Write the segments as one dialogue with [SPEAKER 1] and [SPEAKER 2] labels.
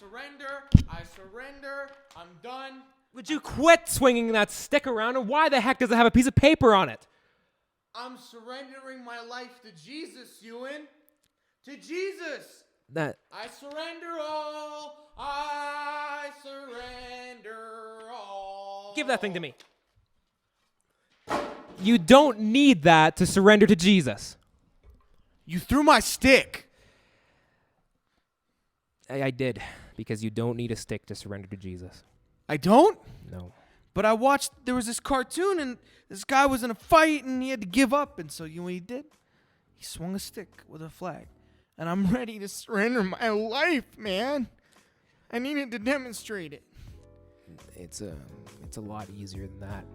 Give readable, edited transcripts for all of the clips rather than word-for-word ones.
[SPEAKER 1] surrender. I'm done.
[SPEAKER 2] Would you quit swinging that stick around, and why the heck does it have a piece of paper on it?
[SPEAKER 1] I'm surrendering my life to Jesus, Ewan. To Jesus.
[SPEAKER 2] That
[SPEAKER 1] I surrender all. I surrender all.
[SPEAKER 2] Give that thing to me. You don't need that to surrender to Jesus.
[SPEAKER 1] You threw my stick.
[SPEAKER 2] I did, because you don't need a stick to surrender to Jesus.
[SPEAKER 1] I don't?
[SPEAKER 2] No.
[SPEAKER 1] But I watched, there was this cartoon, and this guy was in a fight, and he had to give up. And so you know what he did? He swung a stick with a flag. And I'm ready to surrender my life, man. I needed to demonstrate it.
[SPEAKER 2] It's a lot easier than that.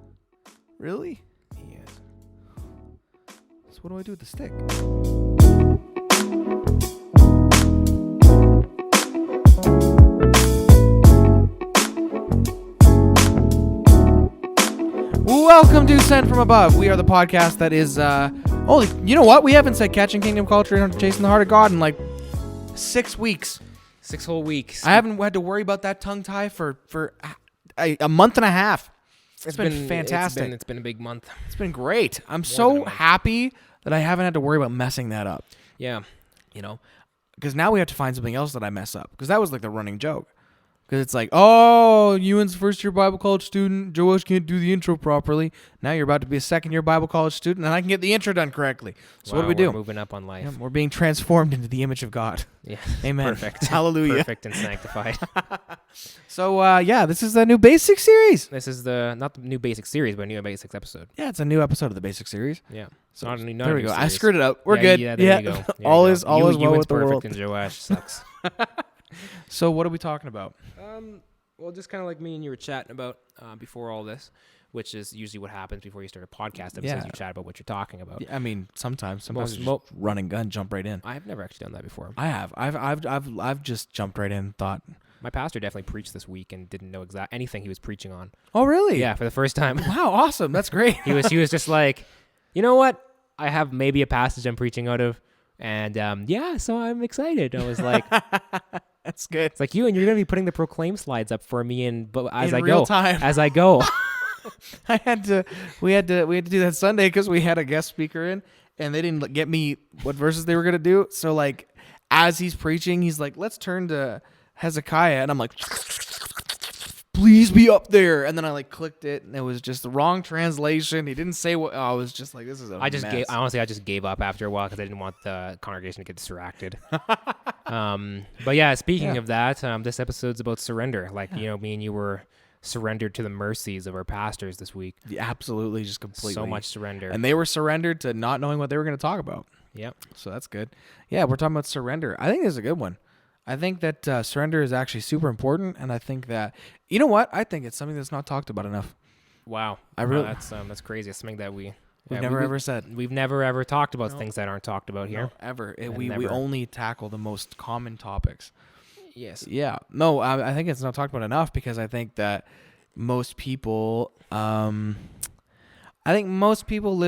[SPEAKER 1] Really?
[SPEAKER 2] Yes.
[SPEAKER 1] So what do I do with the stick? Welcome to Sent From Above. We are the podcast that is, you know what? We haven't said Catching Kingdom Culture and Chasing the Heart of God in like 6 weeks.
[SPEAKER 2] 6 whole weeks.
[SPEAKER 1] I haven't had to worry about that tongue tie for a month and a half. It's been fantastic.
[SPEAKER 2] It's been a big month.
[SPEAKER 1] It's been great. I'm so happy that I haven't had to worry about messing that up.
[SPEAKER 2] Yeah.
[SPEAKER 1] You know, because now we have to find something else that I mess up. Because that was like the running joke. Because it's like, oh, Ewan's a first-year Bible college student. Joash can't do the intro properly. Now you're about to be a second-year Bible college student, and I can get the intro done correctly. So what do we do?
[SPEAKER 2] We're moving up on life.
[SPEAKER 1] Yeah, we're being transformed into the image of God.
[SPEAKER 2] Yeah.
[SPEAKER 1] Amen.
[SPEAKER 2] Perfect.
[SPEAKER 1] Hallelujah.
[SPEAKER 2] Perfect and sanctified.
[SPEAKER 1] So, this is the new Basics series.
[SPEAKER 2] This is not the new Basic series, but a new Basics episode.
[SPEAKER 1] Yeah, it's a new episode of the Basics series.
[SPEAKER 2] Yeah.
[SPEAKER 1] So
[SPEAKER 2] not a new
[SPEAKER 1] there we go.
[SPEAKER 2] Series.
[SPEAKER 1] I screwed it up. We're good.
[SPEAKER 2] Yeah, there you go.
[SPEAKER 1] All is well with the
[SPEAKER 2] perfect
[SPEAKER 1] world.
[SPEAKER 2] And Joash sucks.
[SPEAKER 1] So what are we talking about?
[SPEAKER 2] Well, just kind of like me and you were chatting about before all this, which is usually what happens before you start a podcast episode.
[SPEAKER 1] Yeah.
[SPEAKER 2] You chat about what you're talking about.
[SPEAKER 1] Yeah, I mean, sometimes
[SPEAKER 2] Most-
[SPEAKER 1] just run and gun, jump right in.
[SPEAKER 2] I've never actually done that before.
[SPEAKER 1] I have. I've just jumped right in and thought.
[SPEAKER 2] My pastor definitely preached this week and didn't know anything he was preaching on.
[SPEAKER 1] Oh, really?
[SPEAKER 2] Yeah, for the first time.
[SPEAKER 1] Wow, awesome. That's great.
[SPEAKER 2] He was just like, you know what? I have maybe a passage I'm preaching out of, and so I'm excited. I was like,
[SPEAKER 1] that's good.
[SPEAKER 2] It's like you're gonna be putting the proclaim slides up for me, as I
[SPEAKER 1] real
[SPEAKER 2] go,
[SPEAKER 1] time.
[SPEAKER 2] as I go.
[SPEAKER 1] We had to do that Sunday because we had a guest speaker in, and they didn't get me what verses they were gonna do. So like, as he's preaching, he's like, "Let's turn to Hezekiah," and I'm like, "Please be up there." And then I like clicked it, and it was just the wrong translation. He didn't say what. I was just like, "This is a mess."
[SPEAKER 2] I just gave up after a while because I didn't want the congregation to get distracted. But yeah, speaking of that, this episode's about surrender. Like me and you were surrendered to the mercies of our pastors this week.
[SPEAKER 1] Yeah, absolutely, just completely.
[SPEAKER 2] So much surrender,
[SPEAKER 1] and they were surrendered to not knowing what they were going to talk about.
[SPEAKER 2] Yep.
[SPEAKER 1] So that's good. Yeah, we're talking about surrender. I think this is a good one. I think that surrender is actually super important, and I think that you know what? I think it's something that's not talked about enough.
[SPEAKER 2] Wow, that's crazy. It's something that we've
[SPEAKER 1] never ever said.
[SPEAKER 2] We've never ever talked about things that aren't talked about here.
[SPEAKER 1] No, ever. We only tackle the most common topics.
[SPEAKER 2] Yes.
[SPEAKER 1] Yeah. No, I think it's not talked about enough because I think that most people, live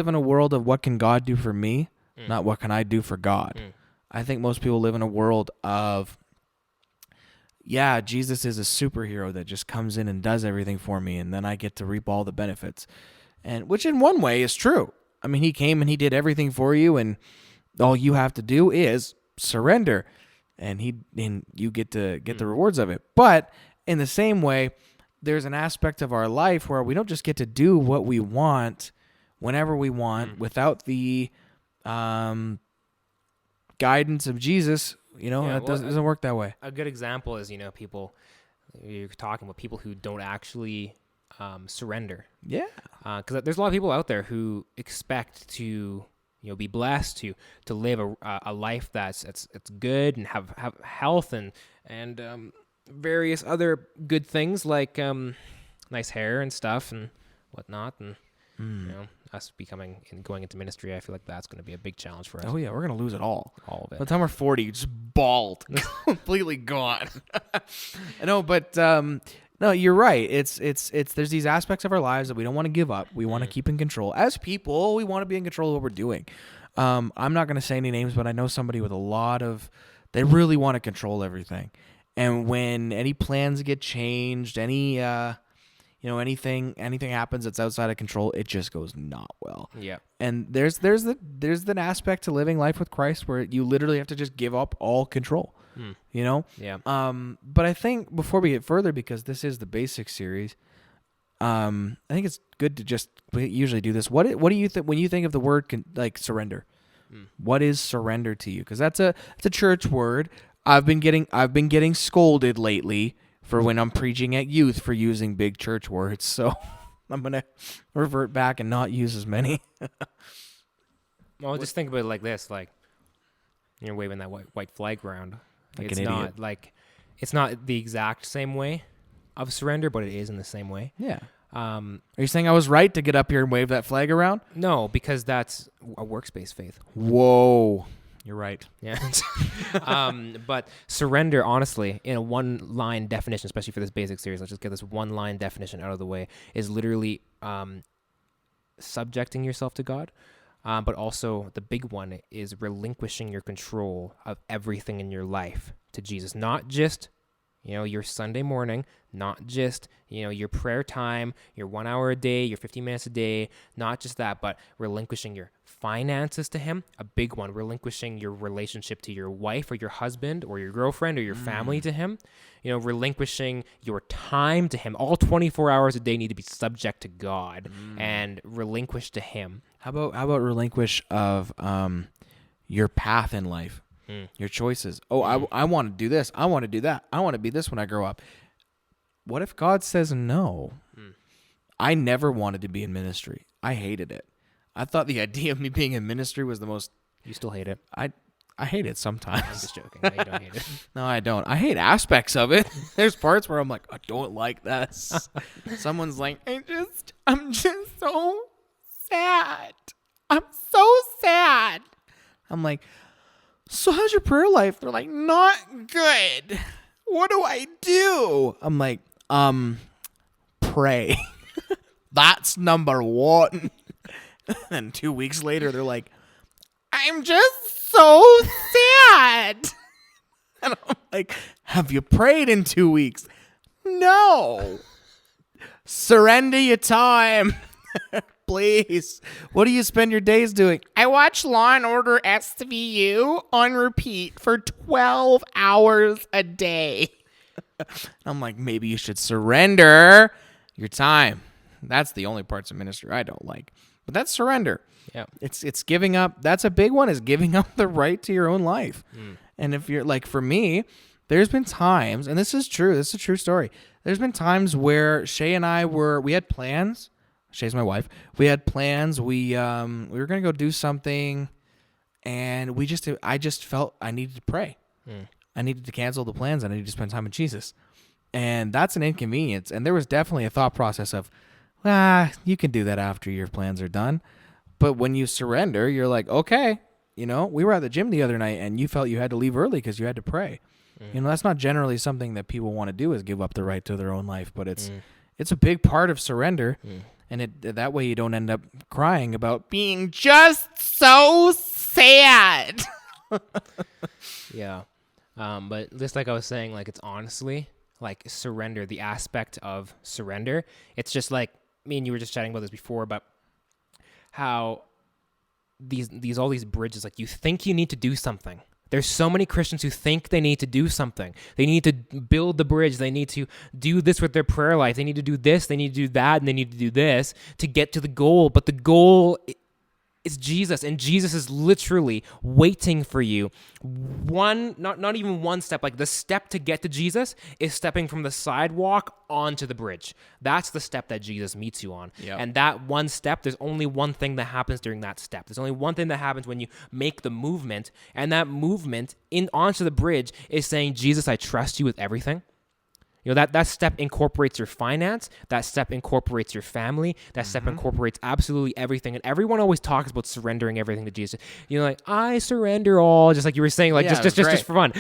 [SPEAKER 1] in a world of what can God do for me, not what can I do for God. I think most people live in a world of, Jesus is a superhero that just comes in and does everything for me, and then I get to reap all the benefits. And which in one way is true. I mean, he came and he did everything for you, and all you have to do is surrender, and you get to get the rewards of it. But in the same way, there's an aspect of our life where we don't just get to do what we want whenever we want without the guidance of Jesus. Doesn't work that way.
[SPEAKER 2] A good example is, people, you're talking about people who don't actually surrender. Yeah. Because there's a lot of people out there who expect to, be blessed, to live a life that's good and have health and various other good things like nice hair and stuff and whatnot. And, us going into ministry, I feel like that's going to be a big challenge for us.
[SPEAKER 1] Oh, yeah, we're going to lose it all.
[SPEAKER 2] All of it.
[SPEAKER 1] By the time we're 40, just bald. Completely gone. No, but... No, you're right. It's there's these aspects of our lives that we don't want to give up. We want to keep in control. As people, we want to be in control of what we're doing. I'm not going to say any names, but I know somebody with they really want to control everything. And when any plans get changed, anything happens that's outside of control, it just goes not well.
[SPEAKER 2] Yeah.
[SPEAKER 1] And there's an aspect to living life with Christ where you literally have to just give up all control.
[SPEAKER 2] Yeah.
[SPEAKER 1] But I think before we get further, because this is the basic series, I think it's good to we usually do this. What do you think when you think of the word surrender? What is surrender to you? Because it's a church word. I've been getting scolded lately for when I'm preaching at youth for using big church words. So I'm gonna revert back and not use as many.
[SPEAKER 2] Well, just think about it like this: like you're waving that white flag around.
[SPEAKER 1] Like
[SPEAKER 2] it's
[SPEAKER 1] an
[SPEAKER 2] not
[SPEAKER 1] idiot.
[SPEAKER 2] like it's not the exact same way of surrender, but it is in the same way.
[SPEAKER 1] Yeah. Are you saying I was right to get up here and wave that flag around?
[SPEAKER 2] No, because that's a works-based faith.
[SPEAKER 1] Whoa. You're right.
[SPEAKER 2] Yeah. But surrender, honestly, in a one-line definition, especially for this basic series, let's just get this one-line definition out of the way, is literally subjecting yourself to God. But also the big one is relinquishing your control of everything in your life to Jesus. Not just, your Sunday morning, not just, your prayer time, your 1 hour a day, your 15 minutes a day, not just that, but relinquishing your finances to him, a big one, relinquishing your relationship to your wife or your husband or your girlfriend or your family to him, relinquishing your time to him. All 24 hours a day need to be subject to God and relinquished to him.
[SPEAKER 1] How about relinquish of your path in life, your choices? Oh, I want to do this. I want to do that. I want to be this when I grow up. What if God says no? I never wanted to be in ministry. I hated it. I thought the idea of me being in ministry was the most...
[SPEAKER 2] You still hate it?
[SPEAKER 1] I hate it sometimes. I'm
[SPEAKER 2] just joking. No, you don't hate it.
[SPEAKER 1] No, I don't. I hate aspects of it. There's parts where I'm like, I don't like this. Someone's like, I'm just so sad. I'm so sad. I'm like, so how's your prayer life? They're like, not good. What do I do? I'm like, pray. That's number one. And 2 weeks later, they're like, I'm just so sad. And I'm like, have you prayed in 2 weeks? No. Surrender your time. Please. What do you spend your days doing? I watch Law and Order SVU on repeat for 12 hours a day. I'm like, maybe you should surrender your time. That's the only parts of ministry I don't like. But that's surrender.
[SPEAKER 2] Yeah.
[SPEAKER 1] It's giving up. That's a big one, is giving up the right to your own life. And if you're like, for me, there's been times, and this is true. This is a true story. There's been times where Shay and I we had plans. Shay's my wife. We had plans. We were going to go do something, and I just felt I needed to pray. I needed to cancel the plans. I needed to spend time with Jesus. And that's an inconvenience. And there was definitely a thought process of, you can do that after your plans are done. But when you surrender, you're like, okay, we were at the gym the other night and you felt you had to leave early because you had to pray. That's not generally something that people want to do, is give up the right to their own life, but it's a big part of surrender. And that way you don't end up crying about being just so sad.
[SPEAKER 2] Yeah. But just like I was saying, like, it's honestly like surrender, the aspect of surrender. It's just like, me and you were just chatting about this before, about how all these bridges, like, you think you need to do something. There's so many Christians who think they need to do something. They need to build the bridge. They need to do this with their prayer life. They need to do this. They need to do that. And they need to do this to get to the goal. But the goal is Jesus. And Jesus is literally waiting for you. Not even one step. Like, the step to get to Jesus is stepping from the sidewalk onto the bridge. That's the step that Jesus meets you on.
[SPEAKER 1] Yep.
[SPEAKER 2] And that one step, there's only one thing that happens during that step. There's only one thing that happens when you make the movement. And that movement onto the bridge is saying, Jesus, I trust you with everything. That step incorporates your finance. That step incorporates your family. That step incorporates absolutely everything. And everyone always talks about surrendering everything to Jesus. Like, I surrender all, just like you were saying, like, just for fun.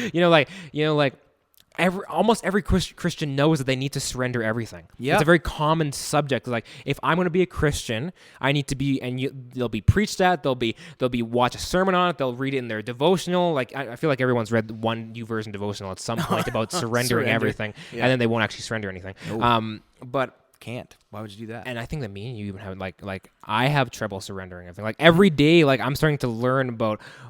[SPEAKER 2] almost every Christian knows that they need to surrender everything.
[SPEAKER 1] Yeah,
[SPEAKER 2] it's a very common subject. Like, if I'm going to be a Christian, I need to be, and they'll be preached at. They'll be watch a sermon on it. They'll read it in their devotional. Like, I feel like everyone's read one YouVersion devotional at some point about surrendering everything, and then they won't actually surrender anything.
[SPEAKER 1] Nope.
[SPEAKER 2] But
[SPEAKER 1] can't. Why would you do that?
[SPEAKER 2] And I think that me and you even have like I have trouble surrendering everything. Like, every day, like, I'm starting to learn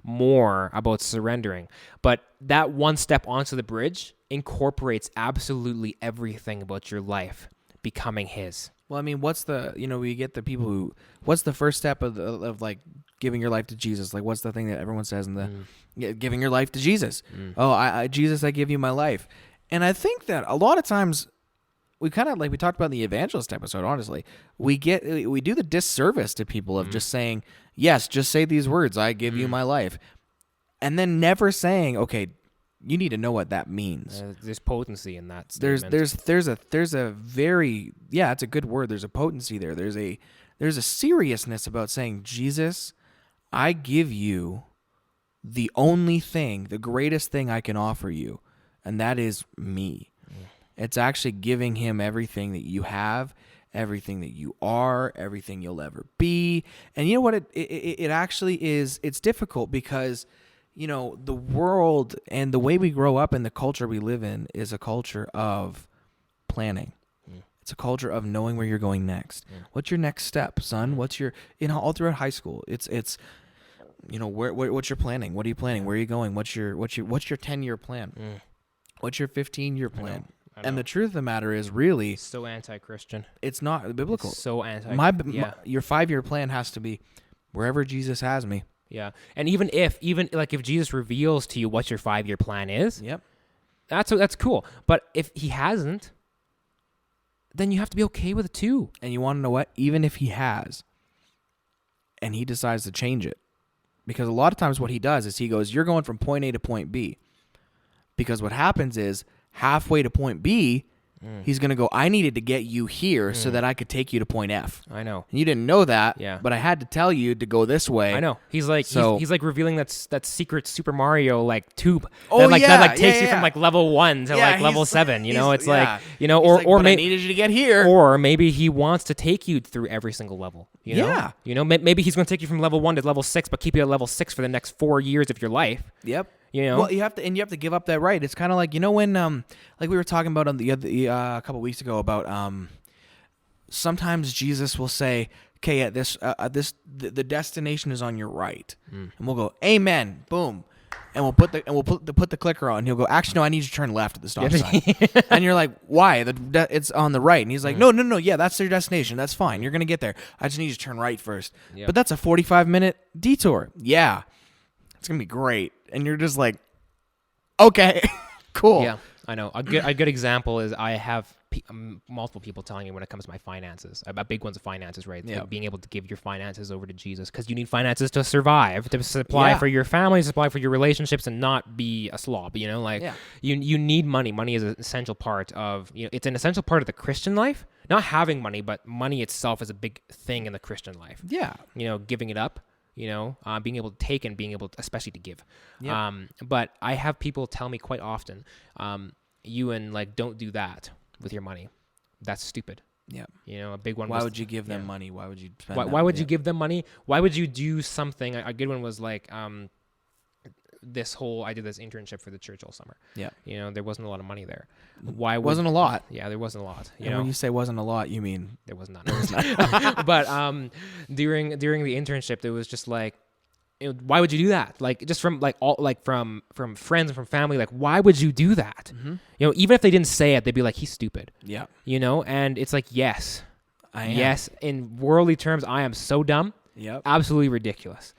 [SPEAKER 2] more about surrendering. But that one step onto the bridge incorporates absolutely everything about your life becoming His.
[SPEAKER 1] Well, I mean, what's the, we get the people who, what's the first step of like giving your life to Jesus? Like, what's the thing that everyone says in the giving your life to Jesus? Oh, Jesus, I give you my life. And I think that a lot of times we kind of, like we talked about in the evangelist episode, honestly, we do the disservice to people of just saying, yes, just say these words, I give you my life. And then never saying, okay, you need to know what that means.
[SPEAKER 2] There's potency in that statement.
[SPEAKER 1] There's a very, it's a good word. There's a potency there. There's a seriousness about saying, Jesus, I give you the only thing, the greatest thing I can offer you, and that is me. It's actually giving Him everything that you have, everything that you are, everything you'll ever be. And you know what? It actually is. It's difficult because, the world and the way we grow up and the culture we live in is a culture of planning. It's a culture of knowing where you're going next. What's your next step, son? What's your, all throughout high school, it's what's your planning? What are you planning? Where are you going? What's your 10-year plan? What's your 15-year plan? I know. And the truth of the matter is, really,
[SPEAKER 2] so anti-Christian.
[SPEAKER 1] It's not biblical.
[SPEAKER 2] It's so anti.
[SPEAKER 1] Your 5-year plan has to be wherever Jesus has me.
[SPEAKER 2] Yeah, and even if Jesus reveals to you what your 5-year plan is, that's cool. But if He hasn't, then you have to be okay with it too.
[SPEAKER 1] And you want to know what? Even if He has, and He decides to change it, because a lot of times what He does is He goes, "You're going from point A to point B," because what happens is, halfway to point B, He's going to go, I needed to get you here so that I could take you to point F.
[SPEAKER 2] I know.
[SPEAKER 1] And you didn't know that, but I had to tell you to go this way.
[SPEAKER 2] I know. He's like he's like revealing that secret Super Mario like tube that takes you from like level 1 to like level 7, it's like, or
[SPEAKER 1] maybe I needed you to get here.
[SPEAKER 2] Or maybe He wants to take you through every single level, maybe He's going to take you from level 1 to level 6 but keep you at level 6 for the next 4 years of your life.
[SPEAKER 1] Yep. Well, you have to give up that right. It's kind of like, when like we were talking about on the a couple weeks ago about sometimes Jesus will say, okay, at the destination is on your right, and we'll go, amen, boom, and we'll put the clicker on, and He'll go, actually no, I need you to turn left at the stop sign. And you're like, why? It's on the right. And He's like, no, yeah, that's your destination, that's fine, you're gonna get there, I just need you to turn right first. But that's a 45-minute detour. It's gonna be great. And you're just like, okay, cool.
[SPEAKER 2] Yeah, I know. A good example is I have multiple people telling me when it comes to my finances, about big ones of finances, right?
[SPEAKER 1] Yeah.
[SPEAKER 2] Like being able to give your finances over to Jesus, because you need finances to survive, to supply for your family, supply for your relationships, and not be a slob. You need money. Money is an essential part of, it's an essential part of the Christian life. Not having money, but money itself is a big thing in the Christian life.
[SPEAKER 1] Yeah.
[SPEAKER 2] Giving it up. Being able to take and being able to, especially to give.
[SPEAKER 1] Yep.
[SPEAKER 2] But I have people tell me quite often, Ewan, like, don't do that with your money. That's stupid.
[SPEAKER 1] Yeah.
[SPEAKER 2] A big one.
[SPEAKER 1] Why would you give them money? Why would you spend
[SPEAKER 2] Why would you give them money? Why would you do something? A good one was like, I did this internship for the church all summer.
[SPEAKER 1] Yeah.
[SPEAKER 2] There wasn't a lot of money there.
[SPEAKER 1] Wasn't a lot.
[SPEAKER 2] Yeah, there wasn't a lot.
[SPEAKER 1] And when you say wasn't a lot, you mean
[SPEAKER 2] there was none. But during the internship, it was just like, why would you do that? Like, just from like all like from friends and from family, like, why would you do that?
[SPEAKER 1] Mm-hmm.
[SPEAKER 2] Even if they didn't say it, they'd be like, he's stupid.
[SPEAKER 1] Yeah.
[SPEAKER 2] And it's like, yes,
[SPEAKER 1] I am.
[SPEAKER 2] Yes, in worldly terms, I am so dumb.
[SPEAKER 1] Yep.
[SPEAKER 2] Absolutely ridiculous.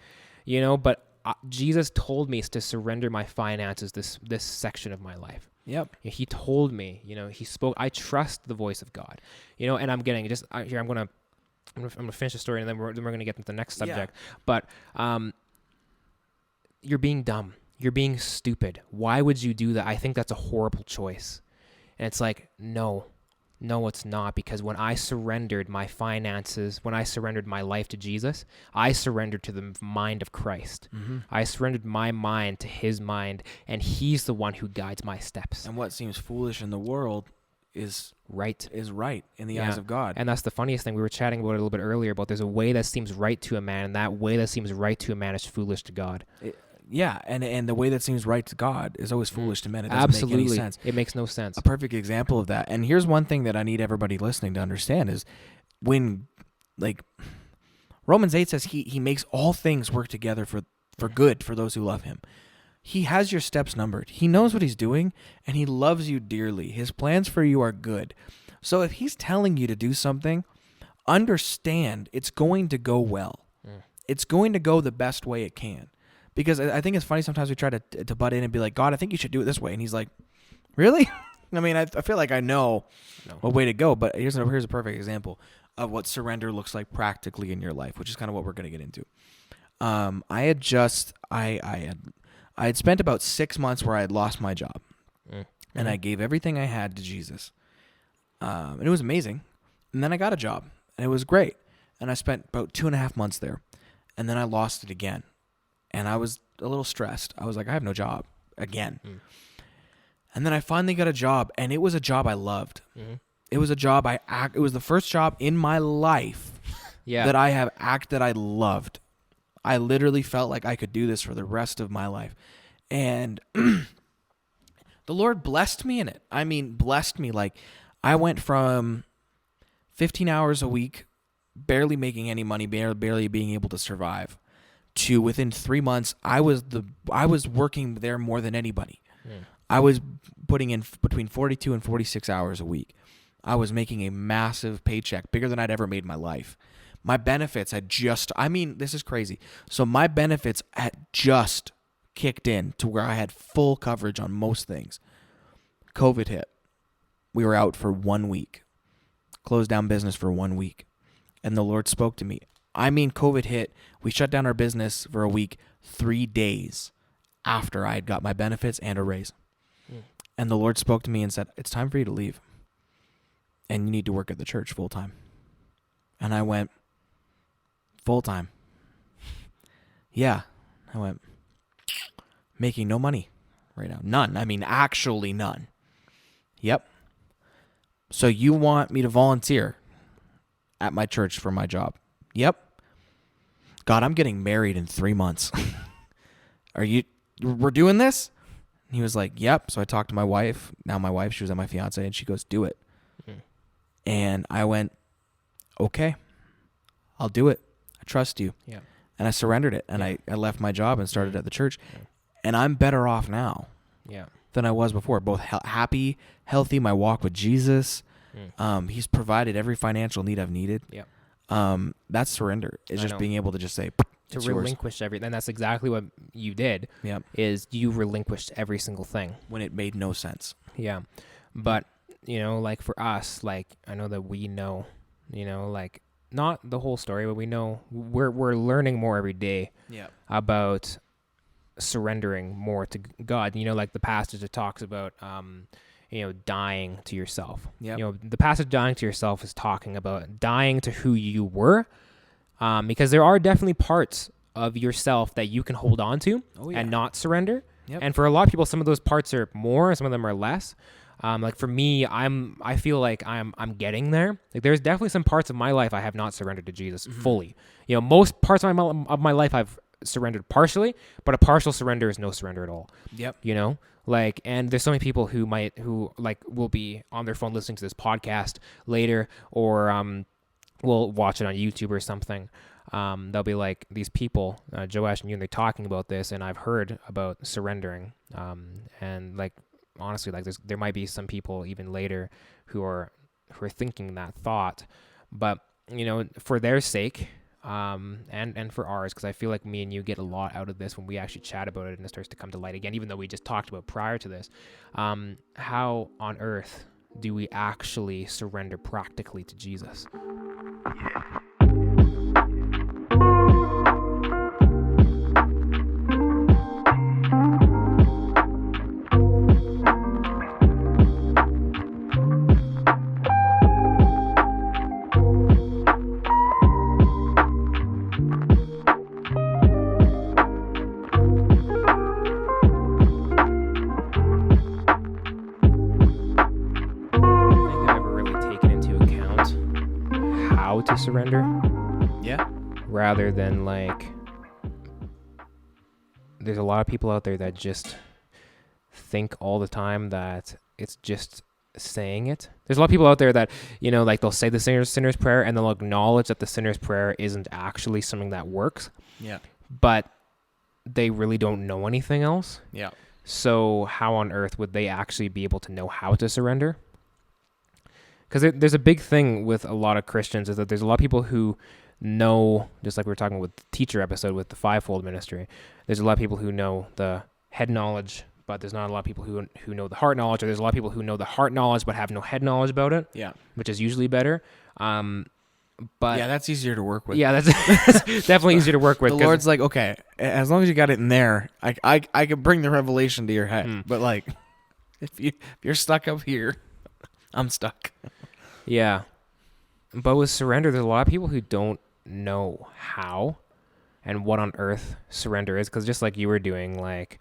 [SPEAKER 2] But Jesus told me to surrender my finances, this section of my life.
[SPEAKER 1] Yep.
[SPEAKER 2] He told me, He spoke. I trust the voice of God, and I'm getting just here. I'm gonna finish the story, and then we're gonna get into the next subject. Yeah. But you're being dumb. You're being stupid. Why would you do that? I think that's a horrible choice. And it's like, no, No, it's not, because when I surrendered my finances, when I surrendered my life to Jesus, I surrendered to the mind of Christ.
[SPEAKER 1] Mm-hmm.
[SPEAKER 2] I surrendered my mind to his mind, and he's the one who guides my steps.
[SPEAKER 1] And what seems foolish in the world is
[SPEAKER 2] right
[SPEAKER 1] in the eyes of God.
[SPEAKER 2] And that's the funniest thing. We were chatting about it a little bit earlier about there's a way that seems right to a man, and that way that seems right to a man is foolish to God.
[SPEAKER 1] And the way that seems right to God is always foolish to men. It doesn't make any sense.
[SPEAKER 2] It makes no sense.
[SPEAKER 1] A perfect example of that. And here's one thing that I need everybody listening to understand is when, like, Romans 8 says he makes all things work together for good for those who love him. He has your steps numbered. He knows what he's doing, and he loves you dearly. His plans for you are good. So if he's telling you to do something, understand it's going to go well. It's going to go the best way it can. Because I think it's funny sometimes we try to butt in and be like, God, I think you should do it this way. And he's like, really? I mean, I feel like I know what way to go. But here's a perfect example of what surrender looks like practically in your life, which is kind of what we're going to get into. I had spent about 6 months where I had lost my job. And I gave everything I had to Jesus. And it was amazing. And then I got a job, and it was great. And I spent about 2.5 months there. And then I lost it again. And I was a little stressed. I was like, I have no job again. And then I finally got a job, and it was a job I loved. It was a job it was the first job in my life that I have that I loved. I literally felt like I could do this for the rest of my life. And the Lord blessed me in it. I mean, blessed me. Like, I went from 15 hours a week, barely making any money, barely being able to survive, to within 3 months, I was working there more than anybody. I was putting in between 42 and 46 hours a week. I was making a massive paycheck, bigger than I'd ever made in my life. My benefits had this is crazy. So my benefits had just kicked in to where I had full coverage on most things. COVID hit. We were out for 1 week. Closed down business for 1 week. And the Lord spoke to me. COVID hit. We shut down our business for a week, 3 days after I had got my benefits and a raise. And the Lord spoke to me and said, it's time for you to leave. And you need to work at the church full time. And I went, full time? Yeah. I went, making no money right now. None. I mean, actually none. Yep. So you want me to volunteer at my church for my job? Yep. God, I'm getting married in 3 months. We're doing this? And he was like, yep. So I talked to my wife. Now my wife, she was at my fiance, and she goes, do it. And I went, okay, I'll do it. I trust you. Yeah. And I surrendered it. And I left my job and started at the church. And I'm better off now than I was before. Both happy, healthy, my walk with Jesus. He's provided every financial need I've needed. That's surrender. It's just being able to just say,
[SPEAKER 2] to relinquish everything. And that's exactly what you did. Is you relinquished every single thing
[SPEAKER 1] when it made no sense.
[SPEAKER 2] But like for us, like I know that we know, like not the whole story, but we know we're learning more every day about surrendering more to God. Like the passage that talks about dying to yourself. The passage dying to yourself is talking about dying to who you were, because there are definitely parts of yourself that you can hold on to and not surrender. And for a lot of people, some of those parts are more, some of them are less. Like for me, I feel like I'm getting there. Like there's definitely some parts of my life I have not surrendered to Jesus fully. Most parts of my life I've surrendered partially, but a partial surrender is no surrender at all. And there's so many people who will be on their phone listening to this podcast later, or will watch it on YouTube or something. They'll be like, these people, Joash and you, and they're talking about this, and I've heard about surrendering. And like, honestly, like there might be some people even later who are thinking that thought, but for their sake, and for ours, because I feel like me and you get a lot out of this when we actually chat about it and it starts to come to light again, even though we just talked about prior to this. How on earth do we actually surrender practically to Jesus? to surrender.
[SPEAKER 1] Yeah.
[SPEAKER 2] Rather than like, there's a lot of people out there that just think all the time that it's just saying it. There's a lot of people out there that, like they'll say the sinner's prayer and they'll acknowledge that the sinner's prayer isn't actually something that works.
[SPEAKER 1] Yeah.
[SPEAKER 2] But they really don't know anything else.
[SPEAKER 1] Yeah.
[SPEAKER 2] So how on earth would they actually be able to know how to surrender? Because there's a big thing with a lot of Christians is that there's a lot of people who know, just like we were talking with the teacher episode with the fivefold ministry, there's a lot of people who know the head knowledge, but there's not a lot of people who know the heart knowledge, or there's a lot of people who know the heart knowledge but have no head knowledge about it.
[SPEAKER 1] Yeah.
[SPEAKER 2] Which is usually better. But
[SPEAKER 1] yeah, that's easier to work with.
[SPEAKER 2] Yeah, that's definitely easier to work with.
[SPEAKER 1] The Lord's like, okay, as long as you got it in there, I can bring the revelation to your head. But like, if you're stuck up here, I'm stuck.
[SPEAKER 2] Yeah. But with surrender, there's a lot of people who don't know how and what on earth surrender is. Because just like you were doing, like,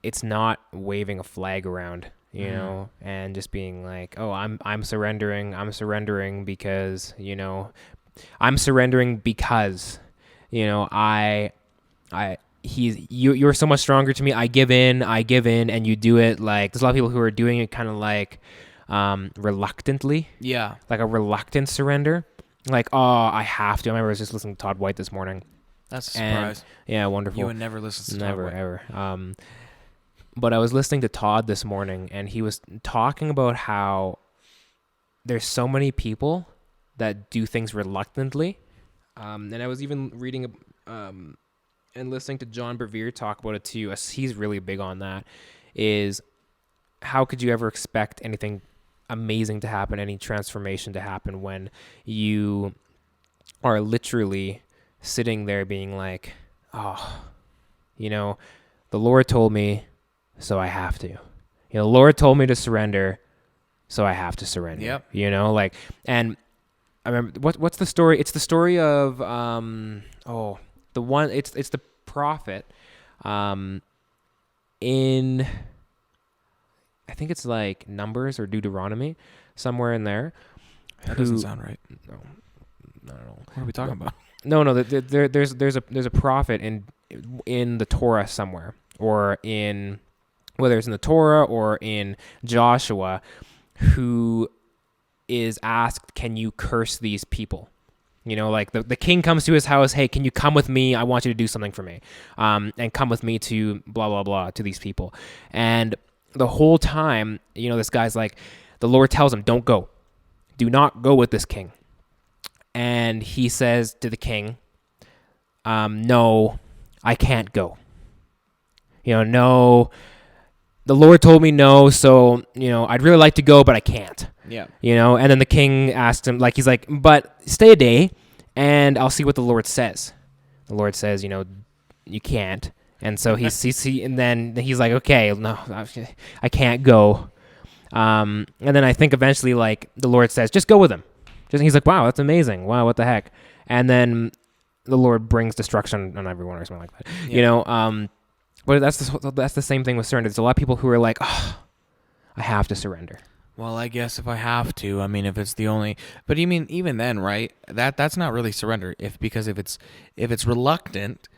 [SPEAKER 2] it's not waving a flag around, you know, and just being like, oh, I'm surrendering because, I'm surrendering because, you're so much stronger to me. I give in, and you do it. Like, there's a lot of people who are doing it kind of like reluctantly. Yeah. Like a reluctant surrender. Like, oh, I have to. I remember I was just listening to Todd White this morning.
[SPEAKER 1] That's a surprise.
[SPEAKER 2] Yeah, wonderful.
[SPEAKER 1] You would never listen to Todd White.
[SPEAKER 2] Never, ever. But I was listening to Todd this morning, and he was talking about how there's so many people that do things reluctantly. And I was even reading and listening to John Bevere talk about it too. He's really big on that. Is how could you ever expect anything amazing to happen, any transformation to happen when you are literally sitting there being like, oh, the Lord told me, so I have to. The Lord told me to surrender, so I have to surrender. Yep. And I remember what's the story? It's the story of it's the prophet in, I think it's like Numbers or Deuteronomy, somewhere in there.
[SPEAKER 1] That doesn't sound right.
[SPEAKER 2] No, not at all.
[SPEAKER 1] What are we talking about?
[SPEAKER 2] No. There's a prophet in the Torah somewhere, or in, whether it's in the Torah or in Joshua, who is asked, can you curse these people? Like the king comes to his house, hey, can you come with me? I want you to do something for me. And come with me to blah, blah, blah, to these people. And the whole time, this guy's like, the Lord tells him, don't go. Do not go with this king. And he says to the king, no, I can't go. No, the Lord told me no, so, I'd really like to go, but I can't. Yeah. And then the king asked him, like, he's like, but stay a day and I'll see what the Lord says. The Lord says, you can't. And so and then he's like, okay, no, I can't go. And then I think eventually, like, the Lord says, just go with him. He's like, wow, that's amazing. Wow, what the heck? And then the Lord brings destruction on everyone or something like that. Yeah. But that's the same thing with surrender. There's a lot of people who are like, oh, I have to surrender.
[SPEAKER 1] Well, I guess if I have to, I mean, if it's the only, but you mean even then, right? That's not really surrender. Because if it's reluctant,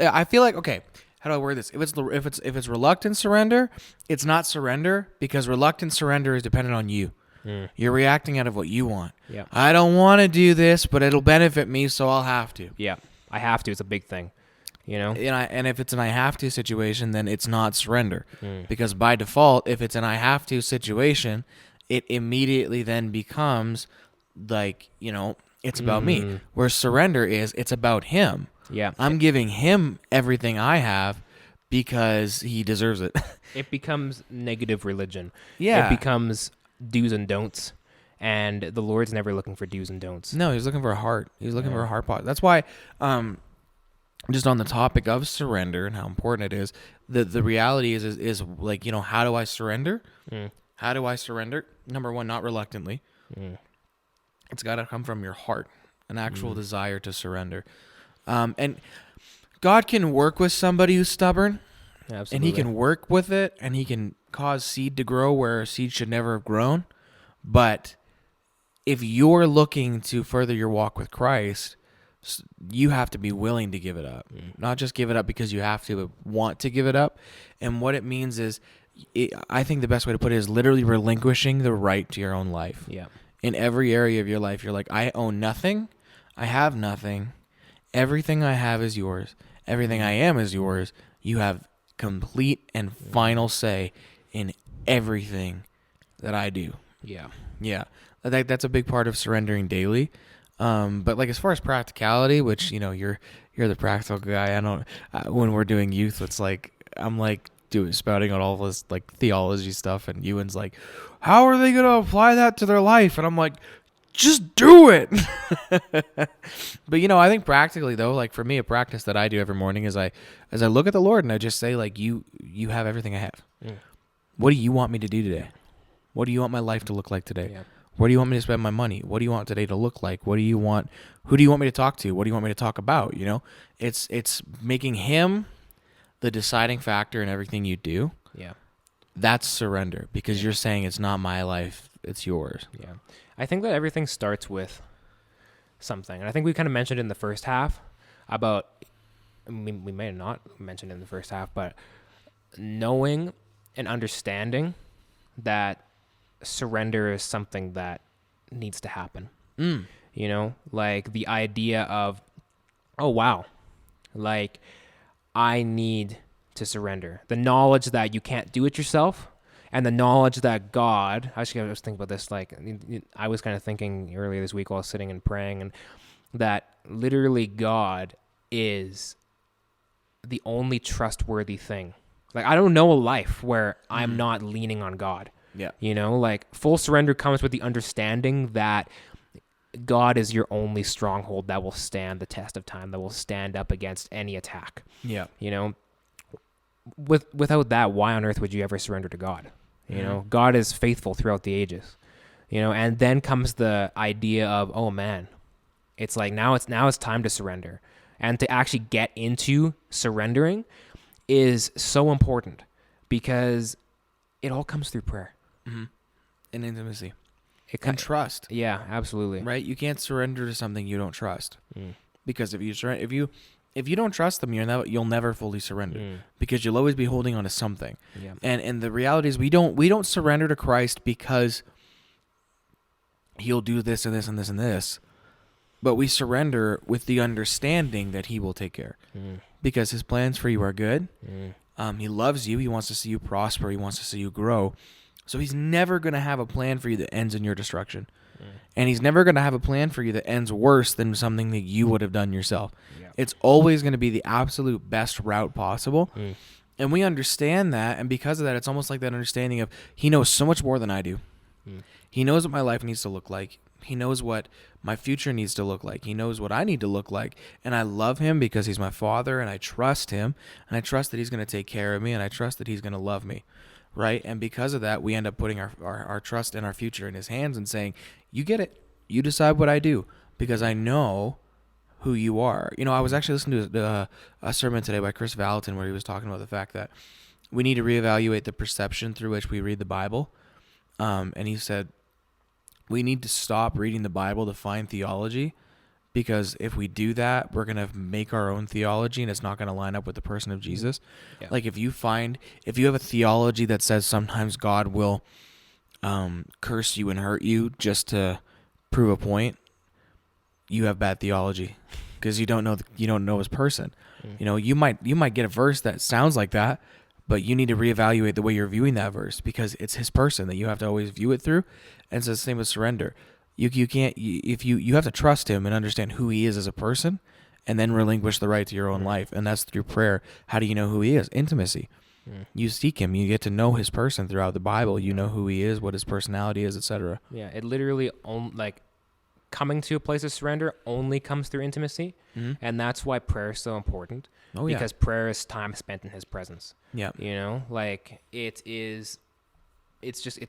[SPEAKER 1] I feel like, okay, how do I word this? If it's reluctant surrender, it's not surrender, because reluctant surrender is dependent on you. You're reacting out of what you want. Yeah. I don't want to do this, but it'll benefit me, so I'll have to.
[SPEAKER 2] Yeah, I have to. It's a big thing.
[SPEAKER 1] And if it's an I have to situation, then it's not surrender. Because by default, if it's an I have to situation, it immediately then becomes like, it's about me. Where surrender is, it's about him. Yeah. I'm giving him everything I have because he deserves it.
[SPEAKER 2] It becomes negative religion.
[SPEAKER 1] Yeah.
[SPEAKER 2] It becomes do's and don'ts. And the Lord's never looking for do's and don'ts.
[SPEAKER 1] No, he's looking for a heart. He's looking for a heart part. That's why, just on the topic of surrender and how important it is, the reality is like, how do I surrender? How do I surrender? Number one, not reluctantly. It's got to come from your heart, an actual desire to surrender. And God can work with somebody who's stubborn. Absolutely. And he can work with it, and he can cause seed to grow where a seed should never have grown. But if you're looking to further your walk with Christ, you have to be willing to give it up. Not just give it up because you have to, but want to give it up. And what it means is, I think the best way to put it is literally relinquishing the right to your own life.
[SPEAKER 2] Yeah.
[SPEAKER 1] In every area of your life, you're like, I own nothing. I have nothing. Everything I have is yours. Everything I am is yours. You have complete and final say in everything that I do.
[SPEAKER 2] Yeah.
[SPEAKER 1] Yeah. That's a big part of surrendering daily. But like as far as practicality, which, you're the practical guy. I don't, when we're doing youth, it's like, I'm like spouting out all this like theology stuff, and Ewan's like, how are they going to apply that to their life? And I'm like, just do it. But I think practically though, like for me, a practice that I do every morning is as I look at the Lord and I just say like, you have everything I have. What do you want me to do today? What do you want my life to look like today?
[SPEAKER 2] Yeah.
[SPEAKER 1] Where do you want me to spend my money? What do you want today to look like? What do you want? Who do you want me to talk to? What do you want me to talk about? It's making him the deciding factor in everything you do.
[SPEAKER 2] Yeah.
[SPEAKER 1] That's surrender, because you're saying it's not my life, it's yours.
[SPEAKER 2] Yeah. I think that everything starts with something. And I think we kind of mentioned in the first half about, we may have not mentioned in the first half, but knowing and understanding that surrender is something that needs to happen. Like the idea of, oh wow, like I need to surrender. The knowledge that you can't do it yourself, and the knowledge that God, I was thinking about this, like I was kind of thinking earlier this week while I was sitting and praying, and that literally God is the only trustworthy thing. Like I don't know a life where I'm not leaning on God.
[SPEAKER 1] Yeah.
[SPEAKER 2] Like full surrender comes with the understanding that God is your only stronghold that will stand the test of time, that will stand up against any attack.
[SPEAKER 1] Yeah.
[SPEAKER 2] Without that, why on earth would you ever surrender to God? God is faithful throughout the ages. And then comes the idea of, oh man, it's like now it's time to surrender. And to actually get into surrendering is so important, because it all comes through prayer.
[SPEAKER 1] Mm-hmm. And intimacy.
[SPEAKER 2] And
[SPEAKER 1] trust.
[SPEAKER 2] Yeah, absolutely.
[SPEAKER 1] Right? You can't surrender to something you don't trust. Because if you don't trust them, you'll never fully surrender. Because you'll always be holding on to something.
[SPEAKER 2] Yeah.
[SPEAKER 1] And the reality is we don't surrender to Christ because he'll do this and this and this and this. But we surrender with the understanding that he will take care. Because his plans for you are good. He loves you. He wants to see you prosper. He wants to see you grow. So he's never going to have a plan for you that ends in your destruction. And he's never going to have a plan for you that ends worse than something that you would have done yourself. Yeah. It's always going to be the absolute best route possible. And we understand that. And because of that, it's almost like that understanding of he knows so much more than I do. He knows what my life needs to look like. He knows what my future needs to look like. He knows what I need to look like. And I love him because he's my father, and I trust him. And I trust that he's going to take care of me, and I trust that he's going to love me. Right? And because of that, we end up putting our trust and our future in his hands and saying, you get it. You decide what I do, because I know who you are. I was actually listening to a sermon today by Chris Valentin where he was talking about the fact that we need to reevaluate the perception through which we read the Bible. And he said, we need to stop reading the Bible to find theology, because if we do that, we're going to make our own theology, and it's not going to line up with the person of Jesus. Yeah. Like if you have a theology that says sometimes God will curse you and hurt you just to prove a point, you have bad theology, because you don't know his person. You might get a verse that sounds like that, but you need to reevaluate the way you're viewing that verse, because it's his person that you have to always view it through. And it's the same with surrender. You can't, if you have to trust him and understand who he is as a person, and then relinquish the right to your own life. And that's through prayer. How do you know who he is? Intimacy. You seek him. You get to know his person throughout the Bible. You know who he is, what his personality is, etc.
[SPEAKER 2] Yeah, it literally coming to a place of surrender only comes through intimacy, and that's why prayer is so important. Oh, yeah. Because prayer is time spent in his presence. Yeah. It's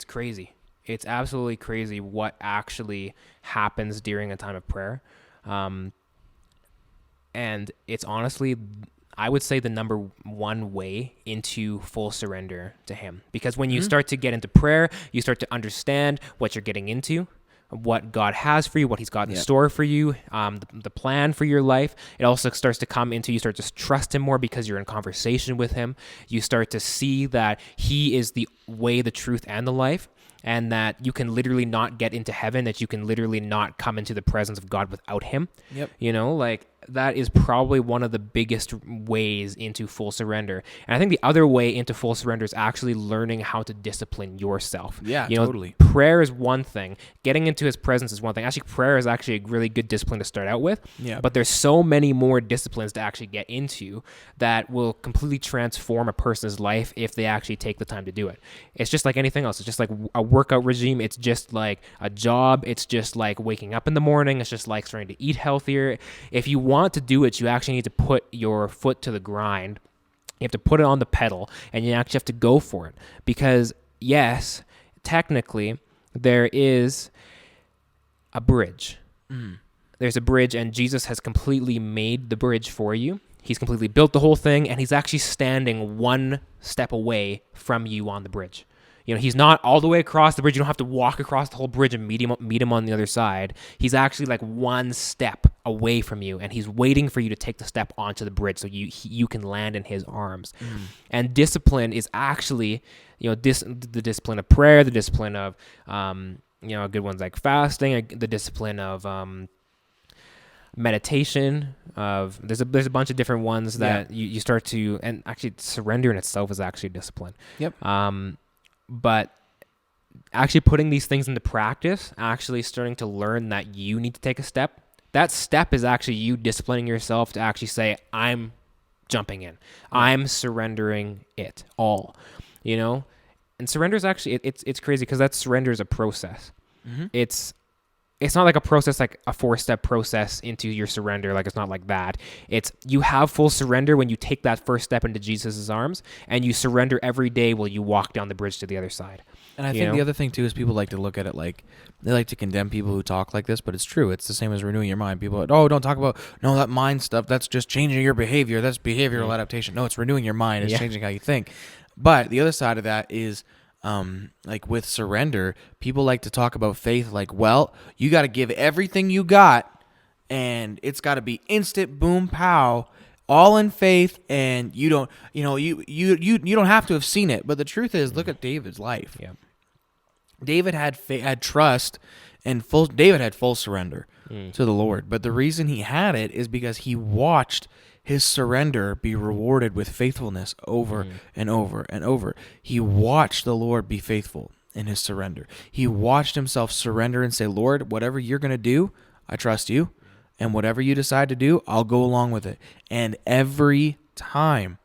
[SPEAKER 2] crazy. It's absolutely crazy what actually happens during a time of prayer. And it's honestly, I would say, the number one way into full surrender to him. Because when you start to get into prayer, you start to understand what you're getting into. what God has for you, what He's got in store for you, the plan for your life. It also starts to come into, you start to trust Him more because you're in conversation with Him. You start to see that He is the way, the truth, and the life, and that you can literally not get into heaven, that you can literally not come into the presence of God without Him.
[SPEAKER 1] Yep.
[SPEAKER 2] Like that is probably one of the biggest ways into full surrender. And I think the other way into full surrender is actually learning how to discipline yourself.
[SPEAKER 1] Yeah, totally.
[SPEAKER 2] Prayer is one thing. Getting into His presence is one thing. Actually, prayer is actually a really good discipline to start out with.
[SPEAKER 1] Yeah.
[SPEAKER 2] But there's so many more disciplines to actually get into that will completely transform a person's life if they actually take the time to do it. It's just like anything else. It's just like a workout regime. It's just like a job. It's just like waking up in the morning. It's just like starting to eat healthier. If you want to do it, you actually need to put your foot to the grind. You have to put it on the pedal, and you actually have to go for it. Because yes, technically, there is a bridge. There's a bridge, and Jesus has completely made the bridge for you. He's completely built the whole thing, and He's actually standing one step away from you on the bridge. He's not all the way across the bridge. You don't have to walk across the whole bridge and meet him on the other side. He's actually like one step away from you, and He's waiting for you to take the step onto the bridge so you can land in His arms. And discipline is actually, the discipline of prayer, the discipline of, good ones like fasting, the discipline of meditation. There's a bunch of different ones that you start to, and actually surrender in itself is actually discipline.
[SPEAKER 1] Yep.
[SPEAKER 2] But actually putting these things into practice, actually starting to learn that you need to take a step. That step is actually you disciplining yourself to actually say, I'm jumping in. I'm surrendering it all, And surrender is actually, it's crazy because that surrender is a process. It's not like a process, like a 4-step process into your surrender. Like, it's not like that. It's, you have full surrender when you take that first step into Jesus' arms, and you surrender every day while you walk down the bridge to the other side.
[SPEAKER 1] And I think the other thing too is people like to look at it like, they like to condemn people who talk like this, but it's true. It's the same as renewing your mind. People are, don't talk about, no, that mind stuff, that's just changing your behavior. That's behavioral adaptation. No, it's renewing your mind. It's changing how you think. But the other side of that is, like with surrender, people like to talk about faith like, well, you got to give everything you got, and it's got to be instant boom pow, all in faith, and you don't have to have seen it. But the truth is, look at David's life.
[SPEAKER 2] Yeah.
[SPEAKER 1] David had trust and David had full surrender to the Lord. But the reason he had it is because he watched his surrender be rewarded with faithfulness over and over and over. He watched the Lord be faithful in his surrender. He watched himself surrender and say, Lord, whatever you're going to do, I trust you. And whatever you decide to do, I'll go along with it. And every time,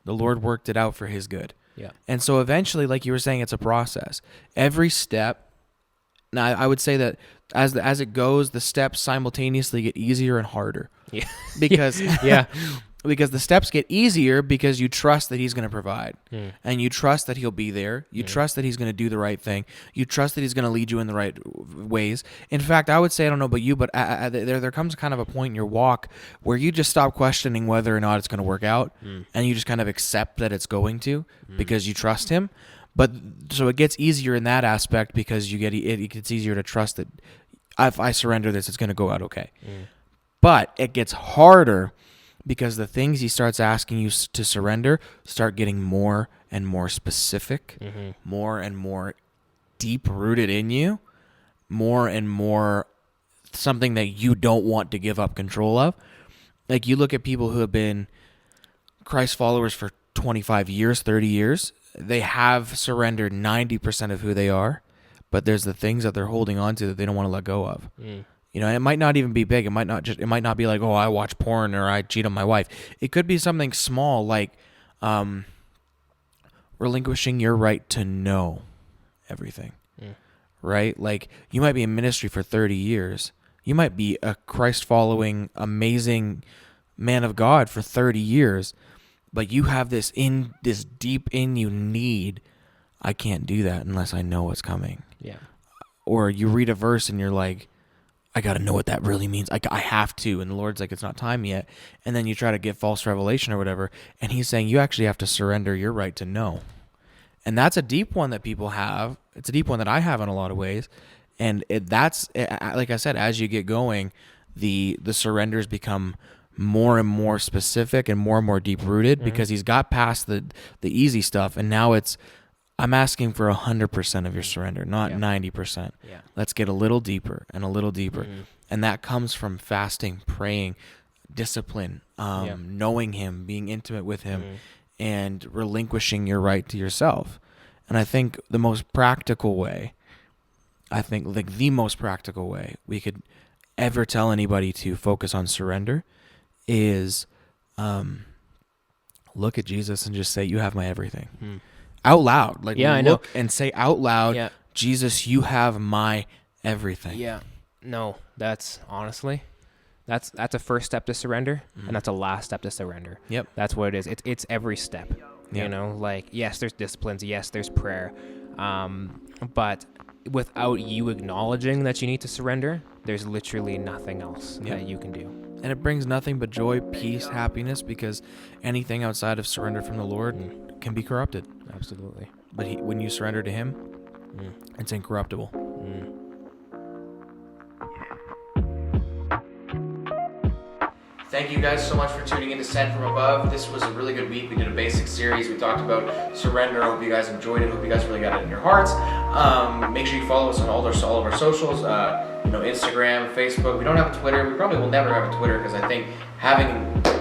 [SPEAKER 1] the Lord worked it out for his good.
[SPEAKER 2] Yeah.
[SPEAKER 1] And so eventually, like you were saying, it's a process. Every step, now I would say that as it goes, the steps simultaneously get easier and harder.
[SPEAKER 2] Yeah.
[SPEAKER 1] Because because the steps get easier because you trust that he's going to provide. And you trust that he'll be there. You trust that he's going to do the right thing. You trust that he's going to lead you in the right ways. In fact, I would say, I don't know about you, but there comes kind of a point in your walk where you just stop questioning whether or not it's going to work out. And you just kind of accept that it's going to because you trust him. But so it gets easier in that aspect because it gets easier to trust that if I surrender this, it's going to go out okay. But it gets harder because the things he starts asking you to surrender start getting more and more specific, more and more deep-rooted in you, more and more something that you don't want to give up control of. Like you look at people who have been Christ followers for 25 years, 30 years, they have surrendered 90% of who they are, but there's the things that they're holding on to that they don't want to let go of. And it might not even be big. It might not be like, oh, I watch porn or I cheat on my wife. It could be something small like relinquishing your right to know everything, right? Like you might be in ministry for 30 years. You might be a Christ-following, amazing man of God for 30 years, but you have this deep in you need, I can't do that unless I know what's coming.
[SPEAKER 2] Yeah.
[SPEAKER 1] Or you read a verse and you're like, I got to know what that really means. I have to. And the Lord's like, it's not time yet. And then you try to get false revelation or whatever. And he's saying you actually have to surrender your right to know. And that's a deep one that people have. It's a deep one that I have in a lot of ways. And that's like I said, as you get going, the surrenders become more and more specific and more deep rooted, because he's got past the easy stuff, and now it's, I'm asking for 100% of your surrender, not 90%.
[SPEAKER 2] Yeah.
[SPEAKER 1] Let's get a little deeper and a little deeper. And that comes from fasting, praying, discipline, knowing him, being intimate with him, and relinquishing your right to yourself. And I think the most practical way we could ever tell anybody to focus on surrender is look at Jesus and just say, you have my everything. Out loud. Like,
[SPEAKER 2] I
[SPEAKER 1] look
[SPEAKER 2] know.
[SPEAKER 1] and say out loud, Jesus, you have my everything.
[SPEAKER 2] Yeah. No, that's honestly, that's a first step to surrender, and that's a last step to surrender.
[SPEAKER 1] Yep.
[SPEAKER 2] That's what it is. It's every step. You know, like, yes, there's disciplines, yes, there's prayer, but without you acknowledging that you need to surrender, there's literally nothing else that you can do.
[SPEAKER 1] And it brings nothing but joy, peace, happiness, because anything outside of surrender from the Lord can be corrupted.
[SPEAKER 2] Absolutely.
[SPEAKER 1] But when you surrender to him, it's incorruptible. Thank you guys so much for tuning in to Sent From Above. This was a really good week. We did a basic series. We talked about surrender. I hope you guys enjoyed it. Hope you guys really got it in your hearts. Make sure you follow us on all of our socials. Instagram, Facebook. We don't have a Twitter. We probably will never have a Twitter, because I think having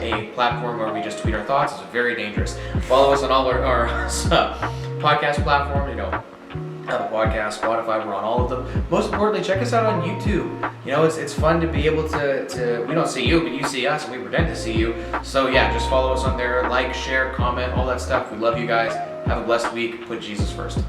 [SPEAKER 1] a platform where we just tweet our thoughts is very dangerous. Follow us on all our podcast platforms. Apple Podcast, Spotify, we're on all of them. Most importantly, check us out on YouTube. It's fun to be able to we don't see you, but you see us, and we pretend to see you. So yeah, just follow us on there, like, share, comment, all that stuff. We love you guys. Have a blessed week. Put Jesus first.